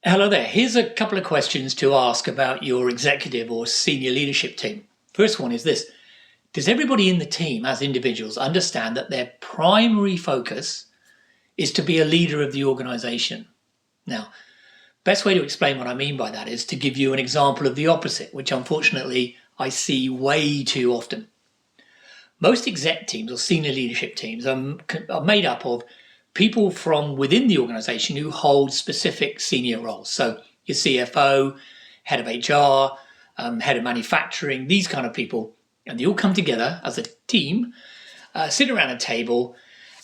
Hello there. Here's a couple of questions to ask about your executive or senior leadership team. First one is this. Does everybody in the team as individuals understand that their primary focus is to be a leader of the organization? Now, best way to explain what I mean by that is to give you an example of the opposite, which unfortunately I see way too often. Most exec teams or senior leadership teams are made up of people from within the organization who hold specific senior roles. So your CFO, head of HR, head of manufacturing, these kind of people. And they all come together as a team, sit around a table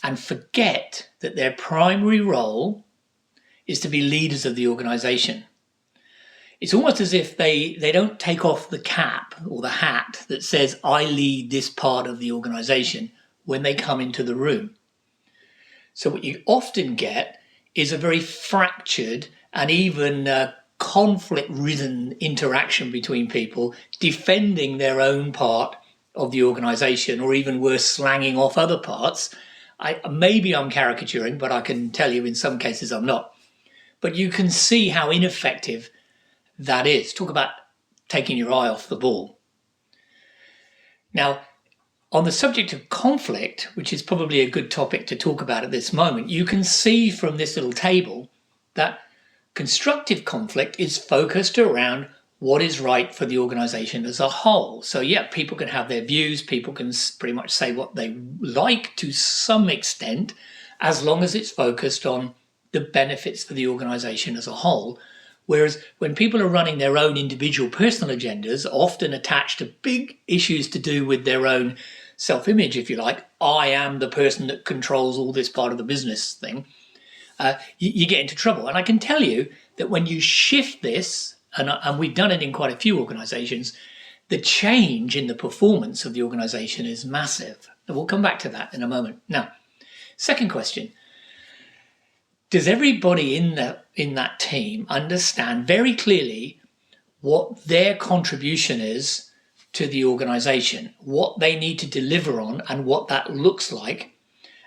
and forget that their primary role is to be leaders of the organization. It's almost as if they don't take off the cap or the hat that says, I lead this part of the organization when they come into the room. So what you often get is a very fractured and even conflict-ridden interaction between people defending their own part of the organization, or even worse, slanging off other parts. Maybe I'm caricaturing, but I can tell you in some cases I'm not. But you can see how ineffective that is. Talk about taking your eye off the ball. Now, on the subject of conflict, which is probably a good topic to talk about at this moment, you can see from this little table that constructive conflict is focused around what is right for the organization as a whole. So yeah, people can have their views, people can pretty much say what they like to some extent, as long as it's focused on the benefits for the organization as a whole. Whereas when people are running their own individual personal agendas, often attached to big issues to do with their own self-image, if you like, I am the person that controls all this part of the business thing, you get into trouble. And I can tell you that when you shift this, and we've done it in quite a few organizations, the change in the performance of the organization is massive. And we'll come back to that in a moment. Now, second question. Does everybody in that team understand very clearly what their contribution is to the organization, what they need to deliver on and what that looks like?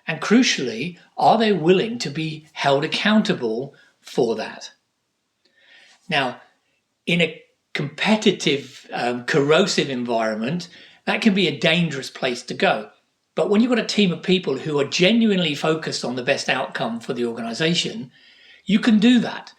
And crucially, are they willing to be held accountable for that? Now, in a competitive, corrosive environment, that can be a dangerous place to go. But when you've got a team of people who are genuinely focused on the best outcome for the organization, you can do that.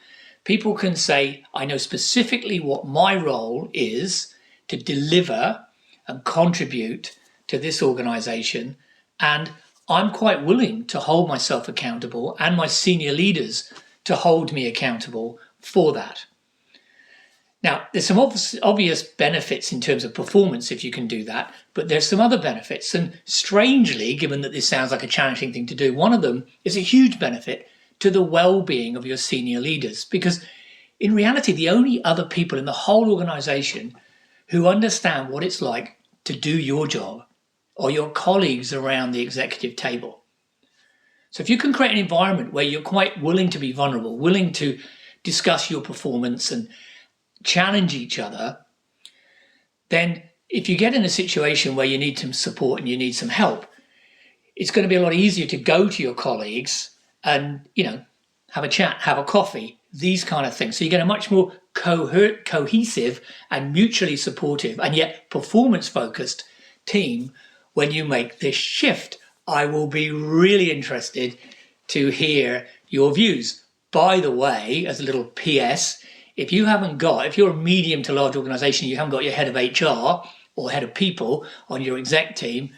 People can say, I know specifically what my role is to deliver and contribute to this organization, and I'm quite willing to hold myself accountable and my senior leaders to hold me accountable for that. Now, there's some obvious benefits in terms of performance if you can do that, but there's some other benefits. And strangely, given that this sounds like a challenging thing to do, one of them is a huge benefit to the well-being of your senior leaders, because in reality, the only other people in the whole organization who understand what it's like to do your job are your colleagues around the executive table. So if you can create an environment where you're quite willing to be vulnerable, willing to discuss your performance and challenge each other, then if you get in a situation where you need some support and you need some help, it's going to be a lot easier to go to your colleagues and, have a chat, have a coffee, these kind of things. So you get a much more cohesive and mutually supportive and yet performance-focused team when you make this shift. I will be really interested to hear your views. By the way, as a little PS, if you're a medium to large organization, you haven't got your head of HR or head of people on your exec team,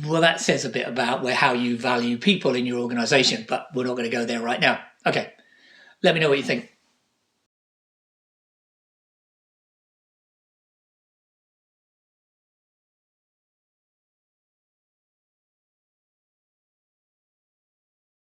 well, that says a bit about how you value people in your organization, but we're not going to go there right now. Okay, let me know what you think.